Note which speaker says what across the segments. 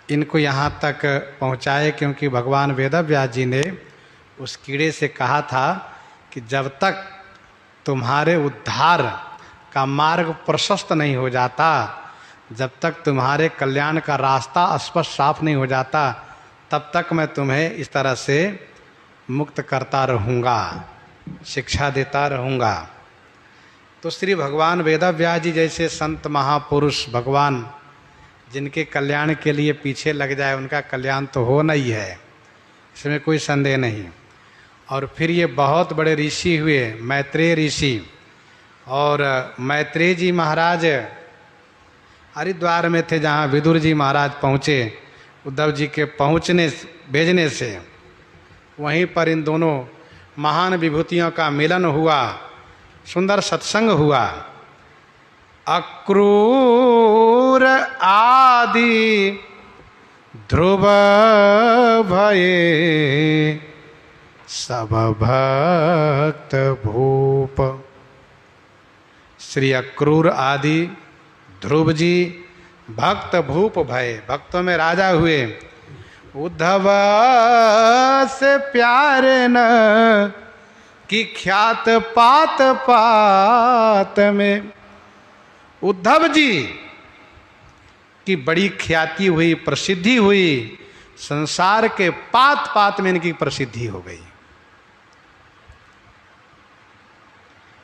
Speaker 1: इनको यहाँ तक पहुँचाए, क्योंकि भगवान वेदव्यास जी ने उस कीड़े से कहा था कि जब तक तुम्हारे उद्धार का मार्ग प्रशस्त नहीं हो जाता, जब तक तुम्हारे कल्याण का रास्ता स्पष्ट साफ नहीं हो जाता, तब तक मैं तुम्हें इस तरह से मुक्त करता रहूँगा, शिक्षा देता रहूँगा। तो श्री भगवान वेदव्यास जी जैसे संत महापुरुष भगवान, जिनके कल्याण के लिए पीछे लग जाए उनका कल्याण तो हो नहीं है, इसमें कोई संदेह नहीं। और फिर ये बहुत बड़े ऋषि हुए, मैत्रेय ऋषि। और मैत्रेय जी महाराज हरिद्वार में थे, जहाँ विदुर जी महाराज पहुँचे उद्धव जी के भेजने से। वहीं पर इन दोनों महान विभूतियों का मिलन हुआ, सुंदर सत्संग हुआ। अक्रूर आदि ध्रुव भये सब भक्त भूप। श्री अक्रूर आदि ध्रुव जी भक्त भूप भये, भक्तों में राजा हुए। उद्धव से प्यारे न कि ख्यात पात पात में। उद्धव जी की बड़ी ख्याति हुई, प्रसिद्धि हुई, संसार के पात पात में इनकी प्रसिद्धि हो गई।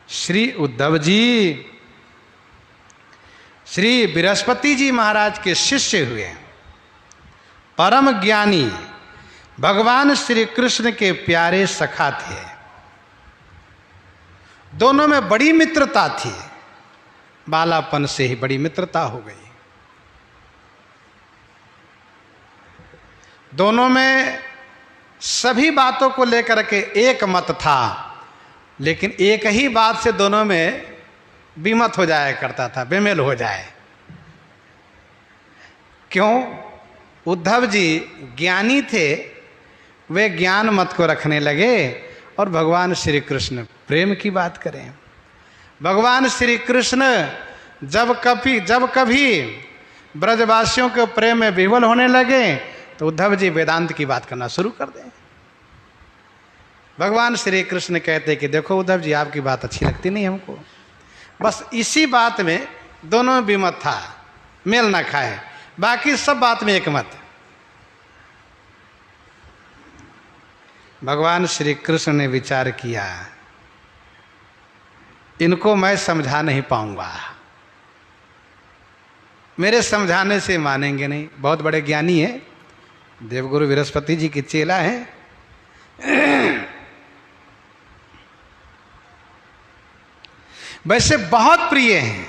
Speaker 1: श्री उद्धव जी श्री बृहस्पति जी महाराज के शिष्य हुए, परम ज्ञानी, भगवान श्री कृष्ण के प्यारे सखा थे। दोनों में बड़ी मित्रता थी, बालापन से ही बड़ी मित्रता हो गई। दोनों में सभी बातों को लेकर के एक मत था, लेकिन एक ही बात से दोनों में विमत हो जाया करता था, बेमेल हो जाए। क्यों? उद्धव जी ज्ञानी थे, वे ज्ञान मत को रखने लगे और भगवान श्री कृष्ण प्रेम की बात करें। भगवान श्री कृष्ण जब कभी ब्रजवासियों के प्रेम में विह्वल होने लगे तो उद्धव जी वेदांत की बात करना शुरू कर दें। भगवान श्री कृष्ण कहते कि देखो उद्धव जी, आपकी बात अच्छी लगती नहीं हमको। बस इसी बात में दोनों विमत था, मेल ना खाए, बाकी सब बात में एक मत। भगवान श्री कृष्ण ने विचार किया, इनको मैं समझा नहीं पाऊंगा, मेरे समझाने से मानेंगे नहीं। बहुत बड़े ज्ञानी हैं, देवगुरु बृहस्पति जी के चेला हैं। वैसे बहुत प्रिय हैं,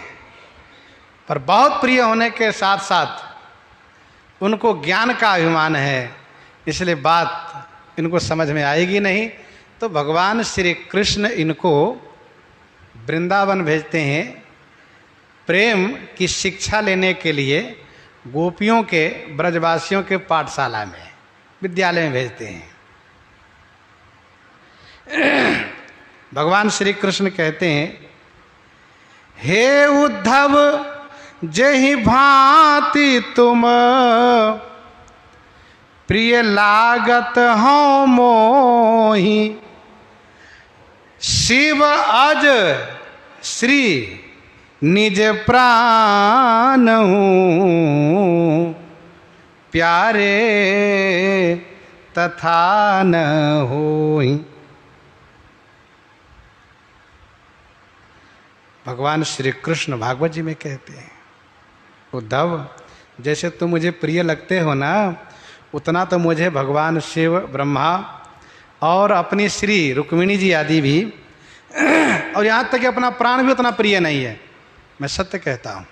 Speaker 1: पर बहुत प्रिय होने के साथ साथ उनको ज्ञान का अभिमान है, इसलिए बात इनको समझ में आएगी नहीं। तो भगवान श्री कृष्ण इनको वृंदावन भेजते हैं प्रेम की शिक्षा लेने के लिए, गोपियों के, ब्रजवासियों के पाठशाला में, विद्यालय में भेजते हैं। भगवान श्री कृष्ण कहते हैं, हे उद्धव जेहि भांति तुम प्रिय लागत हूँ मोहि, शिव अज श्री निज प्राण हूँ, प्यारे तथा न होई। भगवान श्री कृष्ण भागवत जी में कहते हैं, उद्धव जैसे तुम मुझे प्रिय लगते हो ना, उतना तो मुझे भगवान शिव, ब्रह्मा और अपनी श्री रुक्मिणी जी आदि भी, और यहाँ तक कि अपना प्राण भी उतना प्रिय नहीं है, मैं सत्य कहता हूँ।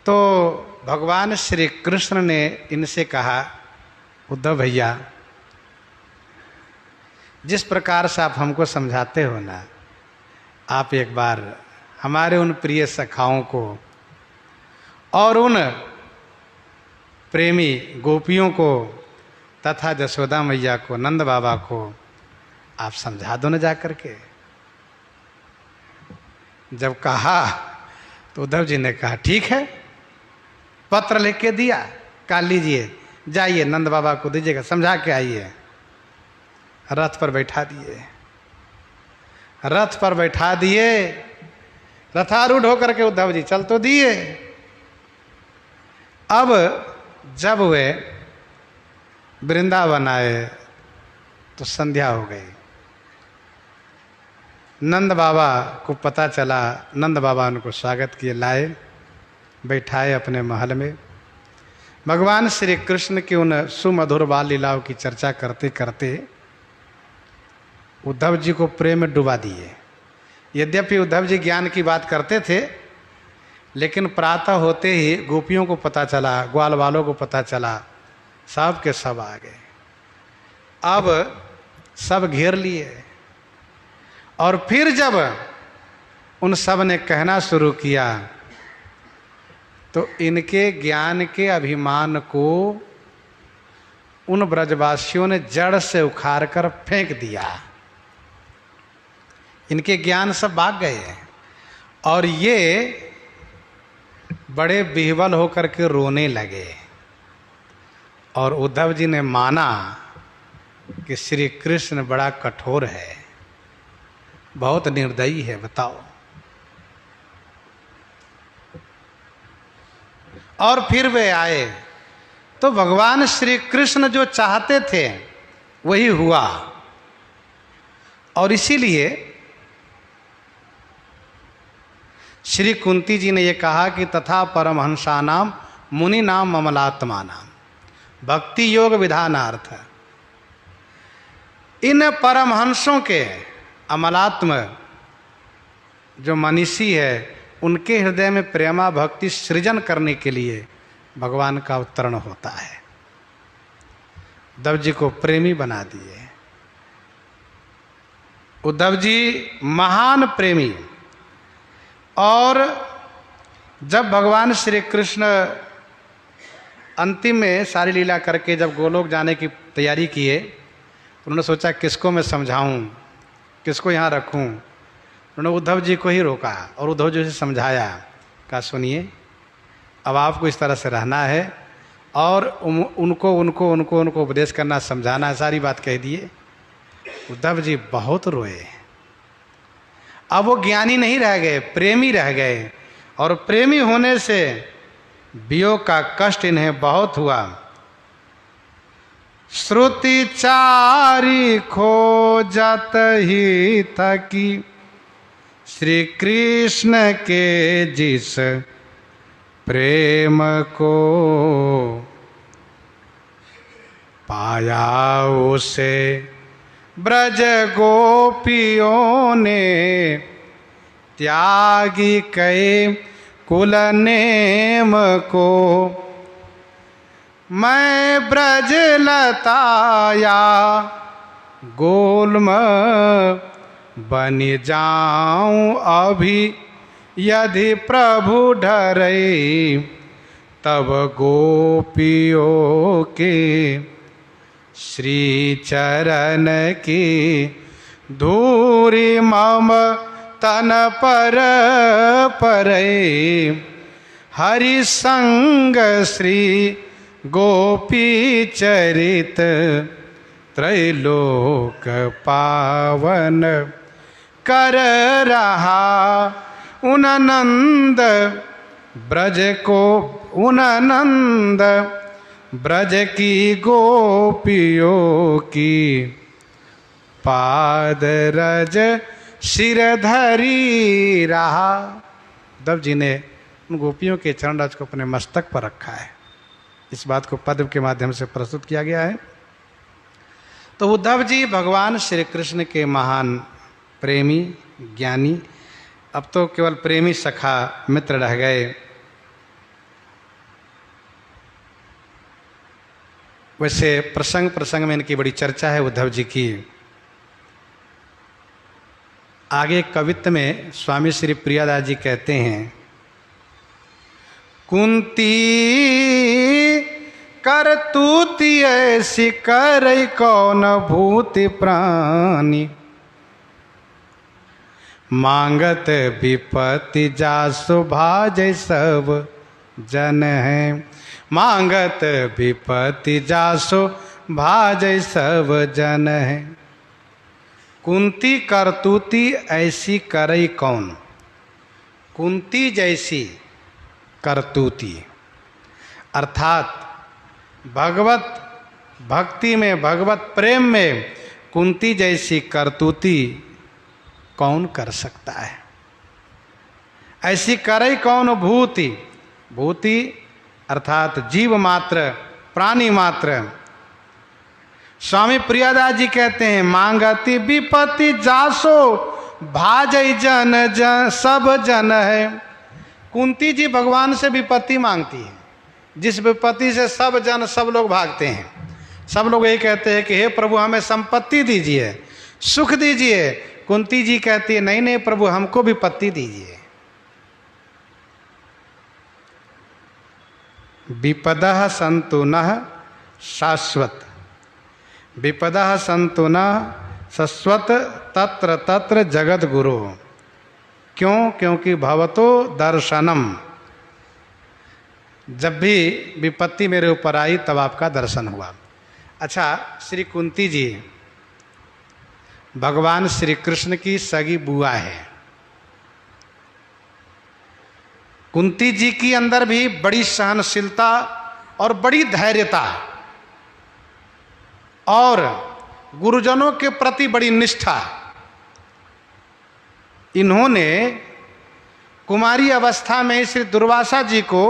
Speaker 1: तो भगवान श्री कृष्ण ने इनसे कहा, उद्धव भैया जिस प्रकार से आप हमको समझाते हो ना, आप एक बार हमारे उन प्रिय सखाओं को और उन प्रेमी गोपियों को तथा जसोदा मैया को, नंद बाबा को आप समझा दो न जा करके। जब कहा तो उद्धव जी ने कहा ठीक है, पत्र लिख के दिया, का लीजिए, जाइए नंद बाबा को दीजिएगा, समझा के आइए। रथ पर बैठा दिए, रथ पर बैठा दिए, रथारूढ़ होकर के उद्धव जी चल तो दिए। अब जब वे वृंदावन आए तो संध्या हो गई। नंद बाबा को पता चला, नंद बाबा उनको स्वागत किए, लाए, बैठाए अपने महल में। भगवान श्री कृष्ण की उन सुमधुर बाल लीलाओं की चर्चा करते करते उद्धव जी को प्रेम में डुबा दिए। यद्यपि उद्धव जी ज्ञान की बात करते थे, लेकिन प्रातः होते ही गोपियों को पता चला, ग्वाल वालों को पता चला, सब के सब आ गए। अब सब घेर लिए और फिर जब उन सब ने कहना शुरू किया तो इनके ज्ञान के अभिमान को उन ब्रजवासियों ने जड़ से उखाड़ कर फेंक दिया। इनके ज्ञान सब भाग गए और ये बड़े विह्वल होकर के रोने लगे। और उद्धव जी ने माना कि श्री कृष्ण बड़ा कठोर है, बहुत निर्दयी है, बताओ। और फिर वे आए तो भगवान श्री कृष्ण जो चाहते थे वही हुआ। और इसीलिए श्री कुंती जी ने ये कहा कि तथा परमहंसानाम मुनि नाम ममलात्मा नाम भक्ति योग विधानार्थ। इन परमहंसों के अमलात्म जो मनीषी है, उनके हृदय में प्रेमा भक्ति सृजन करने के लिए भगवान का अवतरण होता है। उद्धव जी को प्रेमी बना दिए। उद्धव जी महान प्रेमी। और जब भगवान श्री कृष्ण अंतिम में सारी लीला करके जब गोलोक जाने की तैयारी किए, उन्होंने सोचा किसको मैं समझाऊं, किसको यहाँ रखूं। उन्होंने उद्धव जी को ही रोका और उद्धव जी से समझाया, कहा सुनिए अब आपको इस तरह से रहना है और उनको उनको उनको उनको उपदेश करना, समझाना है, सारी बात कह दिए। उद्धव जी बहुत रोए। अब वो ज्ञानी नहीं रह गए, प्रेमी रह गए। और प्रेमी होने से वियोग का कष्ट इन्हें बहुत हुआ। श्रुति चारी खोजत ही थकी श्री कृष्ण के जिस प्रेम को पाया उसे ब्रज गोपियों ने त्यागी कई कुल नेम को। मैं ब्रज लताया गोलम बन जाऊं अभी यदि प्रभु डरे तब गोपियों के श्री चरण की धूरी मम तन पर परे। हरि संग श्री गोपी चरित त्रैलोक पावन कर रहा। उन नंद ब्रज को उन नंद ब्रज की गोपियों की पाद रज सिर धरी रहा। उद्धव जी ने उन गोपियों के चरण रज को अपने मस्तक पर रखा है। इस बात को पद्य के माध्यम से प्रस्तुत किया गया है। तो उद्धव जी भगवान श्री कृष्ण के महान प्रेमी ज्ञानी, अब तो केवल प्रेमी सखा मित्र रह गए। वैसे प्रसंग प्रसंग में इनकी बड़ी चर्चा है उद्धव जी की। आगे कवित्त में स्वामी श्री प्रियादास जी कहते हैं, कुंती करतूति ऐसी करई कौन भूति प्राणी। मांगत विपत्ति जासु भाजै सब जन है। मांगत विपत्ति जासो भाजय सब जन है। कुंती करतूती ऐसी करई कौन, कुंती जैसी करतूती अर्थात भगवत भक्ति में, भगवत प्रेम में कुंती जैसी करतूती कौन कर सकता है। ऐसी करई कौन भूति, भूति अर्थात जीव मात्र, प्राणी मात्र। स्वामी प्रियादास जी कहते हैं मांगती विपत्ति जासो भाजई जन जन सब जन है। कुंती जी भगवान से विपत्ति मांगती है, जिस विपत्ति से सब जन, सब लोग भागते हैं। सब लोग यही कहते हैं कि हे प्रभु हमें संपत्ति दीजिए, सुख दीजिए। कुंती जी कहती है नहीं नहीं प्रभु हमको विपत्ति दीजिए। विपदः सन्तु नः शाश्वत, विपदः सन्तु नः शाश्वत तत्र तत्र जगत गुरु। क्यों? क्योंकि भवतो दर्शनम, जब भी विपत्ति मेरे ऊपर आई तब आपका दर्शन हुआ। अच्छा, श्री कुंती जी भगवान श्री कृष्ण की सगी बुआ है। कुंती जी की अंदर भी बड़ी सहनशीलता और बड़ी धैर्यता और गुरुजनों के प्रति बड़ी निष्ठा। इन्होंने कुमारी अवस्था में श्री दुर्वासा जी को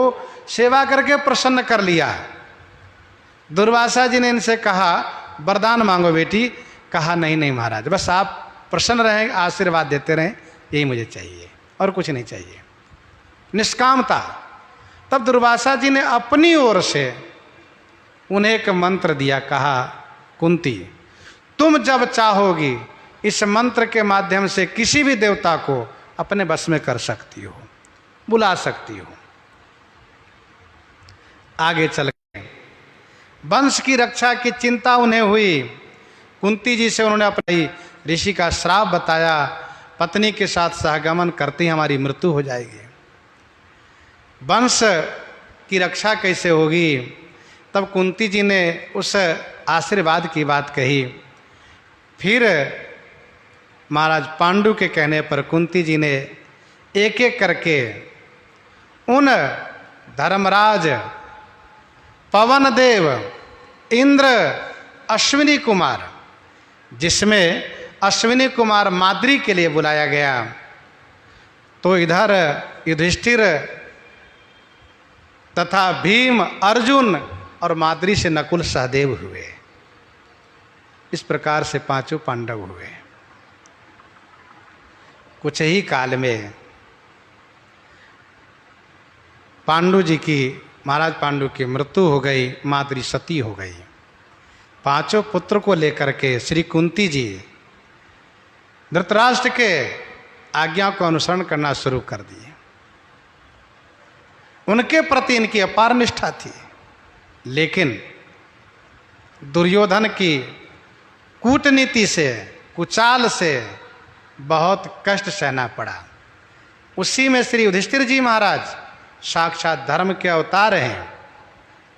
Speaker 1: सेवा करके प्रसन्न कर लिया। दुर्वासा जी ने इनसे कहा वरदान मांगो बेटी। कहा नहीं नहीं महाराज, बस आप प्रसन्न रहें, आशीर्वाद देते रहें, यही मुझे चाहिए और कुछ नहीं चाहिए। निष्कामता। तब दुर्वासा जी ने अपनी ओर से उन्हें एक मंत्र दिया। कहा कुंती तुम जब चाहोगी इस मंत्र के माध्यम से किसी भी देवता को अपने बस में कर सकती हो, बुला सकती हो। आगे चल गए। वंश की रक्षा की चिंता उन्हें हुई। कुंती जी से उन्होंने अपनी ऋषि का श्राप बताया, पत्नी के साथ सहगमन करते ही हमारी मृत्यु हो जाएगी, वंश की रक्षा कैसे होगी। तब कुंती जी ने उस आशीर्वाद की बात कही। फिर महाराज पांडु के कहने पर कुंती जी ने एक एक करके उन धर्मराज, पवन देव, इंद्र, अश्विनी कुमार, जिसमें अश्विनी कुमार माद्री के लिए बुलाया गया, तो इधर युधिष्ठिर तथा भीम, अर्जुन और माद्री से नकुल सहदेव हुए। इस प्रकार से पांचों पांडव हुए। कुछ ही काल में पांडु जी की, महाराज पांडु की मृत्यु हो गई, माद्री सती हो गई। पांचों पुत्र को लेकर के श्री कुंती जी धृतराष्ट्र के आज्ञा को अनुसरण करना शुरू कर दिए। उनके प्रति इनकी अपार निष्ठा थी, लेकिन दुर्योधन की कूटनीति से, कुचाल से बहुत कष्ट सहना पड़ा। उसी में श्री युधिष्ठिर जी महाराज साक्षात धर्म के अवतार हैं।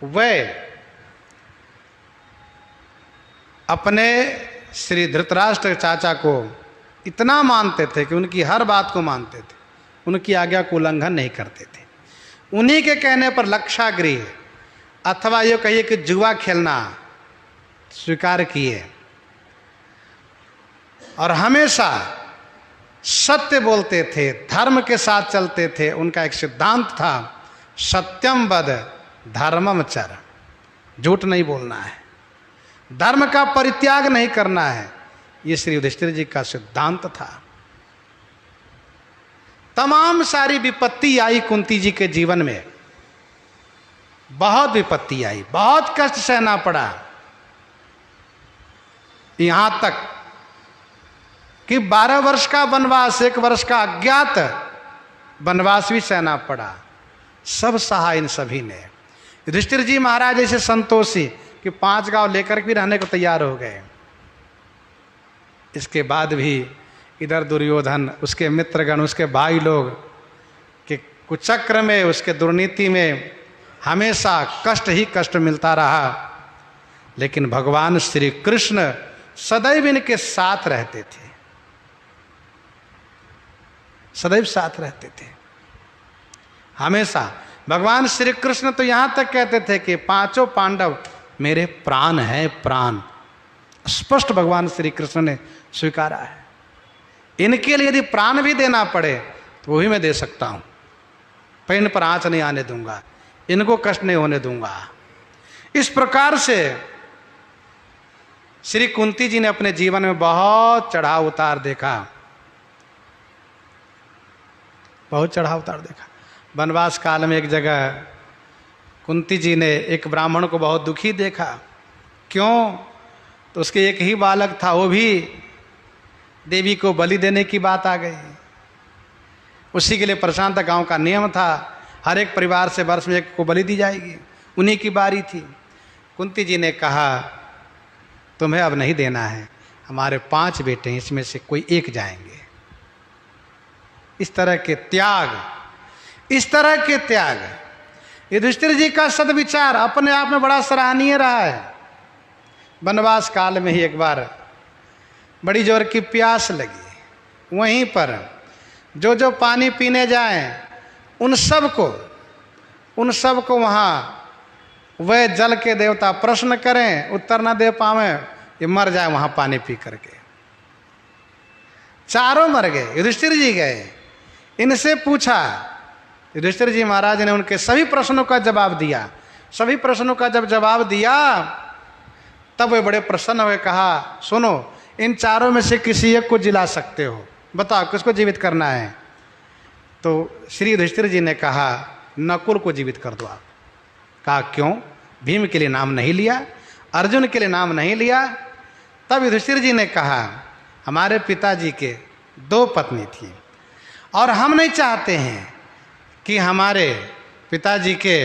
Speaker 1: वे अपने श्री धृतराष्ट्र चाचा को इतना मानते थे कि उनकी हर बात को मानते थे, उनकी आज्ञा को उल्लंघन नहीं करते थे। उन्हीं के कहने पर लक्षागृह अथवा ये कहिए कि जुआ खेलना स्वीकार किए और हमेशा सत्य बोलते थे, धर्म के साथ चलते थे। उनका एक सिद्धांत था सत्यम वद धर्मम चर, झूठ नहीं बोलना है, धर्म का परित्याग नहीं करना है। ये श्री युधिष्ठिर जी का सिद्धांत था। तमाम सारी विपत्ति आई कुंती जी के जीवन में, बहुत विपत्ति आई, बहुत कष्ट सहना पड़ा। यहां तक कि 12 वर्ष का वनवास, 1 वर्ष का अज्ञात वनवास भी सहना पड़ा। सब सहा इन सभी ने। युधिष्ठिर जी महाराज ऐसे संतोषी कि 5 गांव लेकर भी रहने को तैयार हो गए। इसके बाद भी इधर दुर्योधन, उसके मित्रगण, उसके भाई लोग के कुचक्र में, उसके दुर्नीति में हमेशा कष्ट ही कष्ट मिलता रहा, लेकिन भगवान श्री कृष्ण सदैव इनके साथ रहते थे, सदैव साथ रहते थे हमेशा। भगवान श्री कृष्ण तो यहां तक कहते थे कि पांचों पांडव मेरे प्राण है, प्राण। स्पष्ट भगवान श्री कृष्ण ने स्वीकारा है। इनके लिए यदि प्राण भी देना पड़े तो वो भी मैं दे सकता हूं, पर इन पर आंच नहीं आने दूंगा, इनको कष्ट नहीं होने दूंगा। इस प्रकार से श्री कुंती जी ने अपने जीवन में बहुत चढ़ाव उतार देखा, बहुत चढ़ाव उतार देखा। वनवास काल में एक जगह कुंती जी ने एक ब्राह्मण को बहुत दुखी देखा। क्यों? तो उसके एक ही बालक था, वो भी देवी को बलि देने की बात आ गई। उसी के लिए परेशान था। गांव का नियम था, हर एक परिवार से वर्ष में एक को बलि दी जाएगी, उन्हीं की बारी थी। कुंती जी ने कहा तुम्हें अब नहीं देना है, हमारे 5 बेटे हैं, इसमें से कोई एक जाएंगे। इस तरह के त्याग, इस तरह के त्याग, युधिष्ठिर जी का सद्विचार अपने आप में बड़ा सराहनीय रहा है। वनवास काल में ही एक बार बड़ी जोर की प्यास लगी, वहीं पर जो जो पानी पीने जाएं उन सबको वहाँ वह जल के देवता प्रश्न करें, उत्तर न दे पावें, ये मर जाए वहाँ पानी पी करके। चारों मर गए, युधिष्ठिर जी गए। इनसे पूछा, युधिष्ठिर जी महाराज ने उनके सभी प्रश्नों का जवाब दिया। सभी प्रश्नों का जब जवाब दिया तब वे बड़े प्रसन्न हुए। कहा सुनो, इन चारों में से किसी एक को जिला सकते हो, बताओ किसको जीवित करना है। तो श्री युधिष्ठिर जी ने कहा नकुल को जीवित कर दो आप। कहा क्यों? भीम के लिए नाम नहीं लिया, अर्जुन के लिए नाम नहीं लिया। तब युधिष्ठिर जी ने कहा हमारे पिताजी के 2 पत्नी थी और हम नहीं चाहते हैं कि हमारे पिताजी के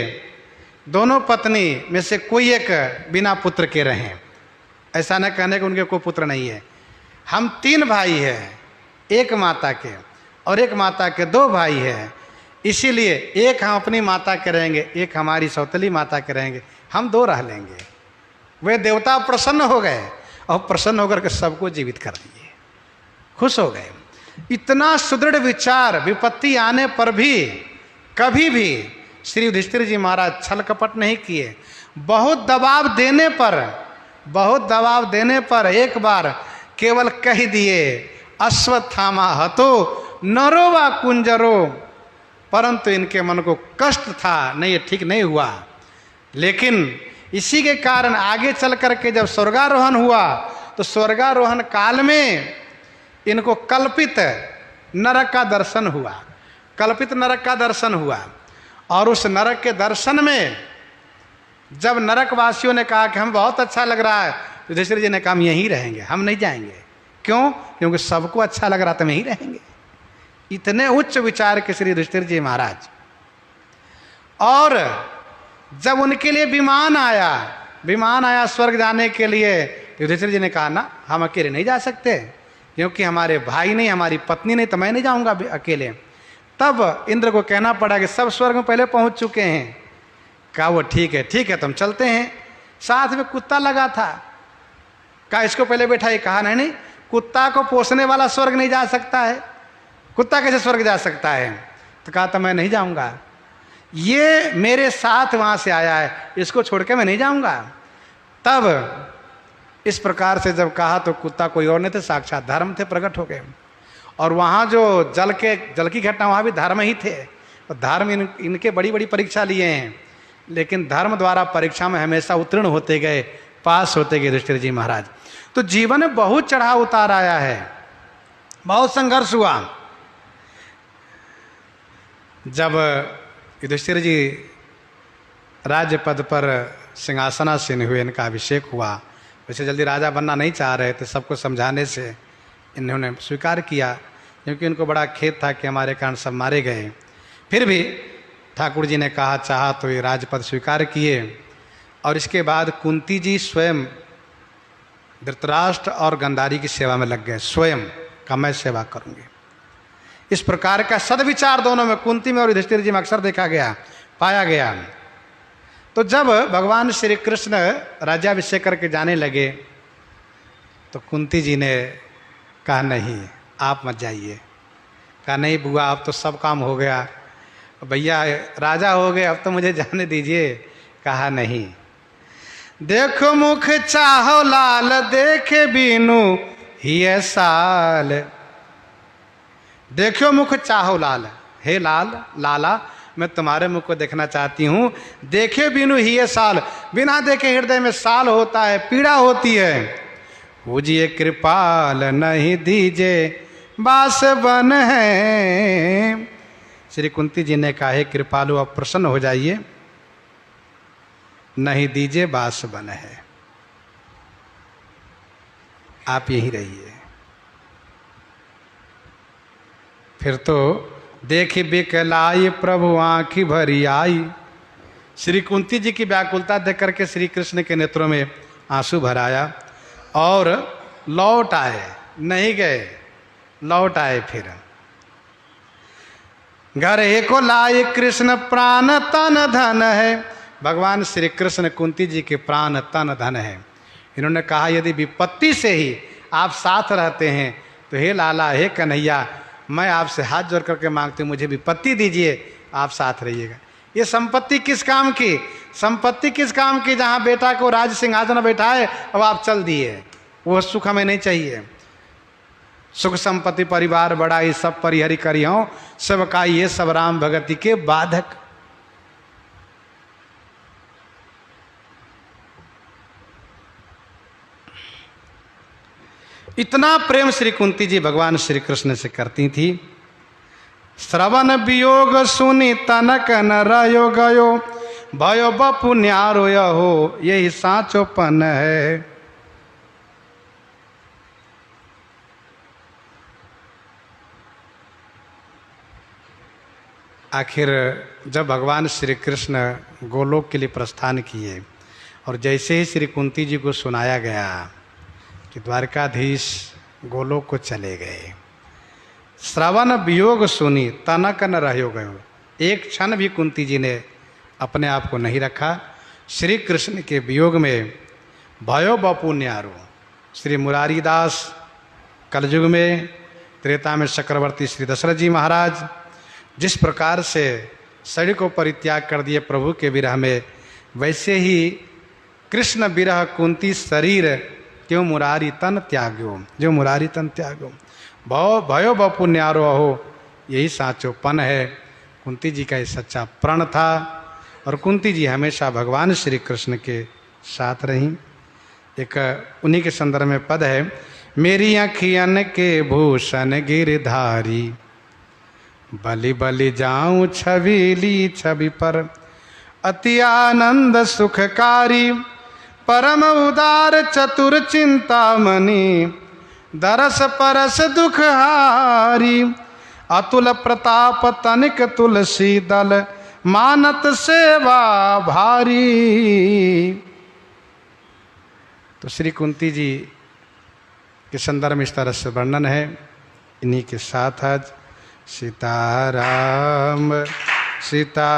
Speaker 1: दोनों पत्नी में से कोई एक बिना पुत्र के रहें। ऐसा न कहने कि उनके कोई पुत्र नहीं है। हम 3 भाई हैं, एक माता के, और एक माता के 2 भाई हैं। इसीलिए एक हम अपनी माता के रहेंगे, एक हमारी सौतली माता के रहेंगे, हम 2 रह लेंगे। वे देवता प्रसन्न हो गए और प्रसन्न होकर के सबको जीवित कर दिए, खुश हो गए। इतना सुदृढ़ विचार, विपत्ति आने पर भी कभी भी श्री युधिष्ठिर जी महाराज छल कपट नहीं किए। बहुत दबाव देने पर एक बार केवल कह दिए अश्वत्थामा हतो नरो वा कुंजरो, परंतु इनके मन को कष्ट था, नहीं ये ठीक नहीं हुआ। लेकिन इसी के कारण आगे चल करके जब स्वर्गारोहण हुआ तो स्वर्गारोहण काल में इनको कल्पित नरक का दर्शन हुआ, कल्पित नरक का दर्शन हुआ। और उस नरक के दर्शन में जब नरक वासियों ने कहा कि हम बहुत अच्छा लग रहा है, तो युधिष्ठिर जी ने कहा हम यहीं रहेंगे, हम नहीं जाएंगे। क्यों? क्योंकि सबको अच्छा लग रहा था, हम यहीं रहेंगे। इतने उच्च विचार के श्री युधिष्ठिर जी महाराज। और जब उनके लिए विमान आया स्वर्ग जाने के लिए, युधिष्ठिर जी ने कहा ना हम अकेले नहीं जा सकते, क्योंकि हमारे भाई नहीं, हमारी पत्नी नहीं, तो मैं नहीं जाऊंगा अकेले। तब इंद्र को कहना पड़ा कि सब स्वर्ग में पहले पहुंच चुके हैं। कहा वो ठीक है तुम चलते हैं। साथ में कुत्ता लगा था, कहा इसको पहले बैठाइए। कहा नहीं, कुत्ता को पोसने वाला स्वर्ग नहीं जा सकता है, कुत्ता कैसे स्वर्ग जा सकता है? तो कहा तो मैं नहीं जाऊंगा, ये मेरे साथ वहां से आया है, इसको छोड़ के मैं नहीं जाऊंगा। तब इस प्रकार से जब कहा तो कुत्ता कोई और नहीं थे, साक्षात धर्म थे, प्रकट हो गए। और वहाँ जो जल की घटना, वहाँ भी धर्म ही थे। और धर्म इनके बड़ी बड़ी परीक्षा लिए हैं, लेकिन धर्म द्वारा परीक्षा में हमेशा उत्तीर्ण होते गए, पास होते गए युधिष्ठिर जी महाराज। तो जीवन में बहुत चढ़ाव उतार आया है, बहुत संघर्ष हुआ। जब युधिष्ठिर जी राज्य पद पर सिंहासनासीन हुए, इनका अभिषेक हुआ, वैसे जल्दी राजा बनना नहीं चाह रहे थे, सबको समझाने से इन्होंने स्वीकार किया, क्योंकि उनको बड़ा खेद था कि हमारे कारण सब मारे गए। फिर भी ठाकुर जी ने कहा चाहा तो ये राजपद स्वीकार किए। और इसके बाद कुंती जी स्वयं धृतराष्ट्र और गंधारी की सेवा में लग गए, स्वयं का मैं सेवा करूंगी। इस प्रकार का सदविचार दोनों में, कुंती में और युधिष्ठिर जी में अक्सर देखा गया, पाया गया। तो जब भगवान श्री कृष्ण राज्याभिषेक करके जाने लगे तो कुंती जी ने कहा नहीं आप मत जाइए। कहा नहीं बुआ अब तो सब काम हो गया, भैया राजा हो गए, अब तो मुझे जाने दीजिए। कहा नहीं, देखो मुख चाहो लाल देखे बीनू ही साल। देखो मुख चाहो लाल, हे लाल लाला मैं तुम्हारे मुख को देखना चाहती हूँ। देखे बिनु ही साल, बिना देखे हृदय में साल होता है, पीड़ा होती है। पूजिए कृपाल नहीं दीजे बास बन है। श्री कुंती जी ने कहा है कृपालु अब प्रसन्न हो जाइए, नहीं दीजिए बास बन है, आप यहीं रहिए। फिर तो देखी बिकलाई प्रभु आंखी भरी आई। श्री कुंती जी की व्याकुलता देख करके श्री कृष्ण के नेत्रों में आंसू भराया और लौट आए, नहीं गए, लौट आए। फिर घर एको लाए कृष्ण प्राण तन धन है। भगवान श्री कृष्ण कुंती जी के प्राण तन धन है। इन्होंने कहा यदि विपत्ति से ही आप साथ रहते हैं तो हे लाला हे कन्हैया मैं आपसे हाथ जोड़ करके मांगती हूँ मुझे विपत्ति दीजिए, आप साथ रहिएगा। ये संपत्ति किस काम की, संपत्ति किस काम की जहाँ बेटा को राज सिंहासन बैठाए अब आप चल दिए, वो सुख हमें नहीं चाहिए। सुख संपत्ति परिवार बड़ा ये सब परिहरि करियो सब का ये सब राम भगति के बाधक। इतना प्रेम श्री कुंती जी भगवान श्री कृष्ण से करती थी। श्रवण वियोग सुनी तनक न रयो गयो भयो बपु न्यारो हो, यही साचोपन है। आखिर जब भगवान श्री कृष्ण गोलोक के लिए प्रस्थान किए और जैसे ही श्री कुंती जी को सुनाया गया कि द्वारकाधीश गोलोक को चले गए, श्रवण वियोग सुनी तनक न रहो गयो, एक क्षण भी कुंती जी ने अपने आप को नहीं रखा। श्री कृष्ण के वियोग में भयो बपु न्यारो। श्री मुरारी दास कलयुग में त्रेता में चक्रवर्ती श्री दशरथ जी महाराज जिस प्रकार से शरीर को परित्याग कर दिए प्रभु के विरह में, वैसे ही कृष्ण विरह कुंती शरीर क्यों मुरारी तन त्याग्यो, जो मुरारी तन त्याग्यो भयो बपु न्यारो हो, यही साचोपन है। कुंती जी का ये सच्चा प्रण था और कुंती जी हमेशा भगवान श्री कृष्ण के साथ रहीं। एक उन्हीं के संदर्भ में पद है, मेरी अखियन के भूषण गिरधारी बलि बलि जाऊं छबीली छवि पर अति आनंद सुखकारी परम उदार चतुर चिंतामणि दरस परस दुखहारी अतुल प्रताप तनिक तुलसी दल मानत सेवा भारी। तो श्री कुंती जी के संदर्भ में इस तरह से वर्णन है। इन्हीं के साथ आज सीताराम सीता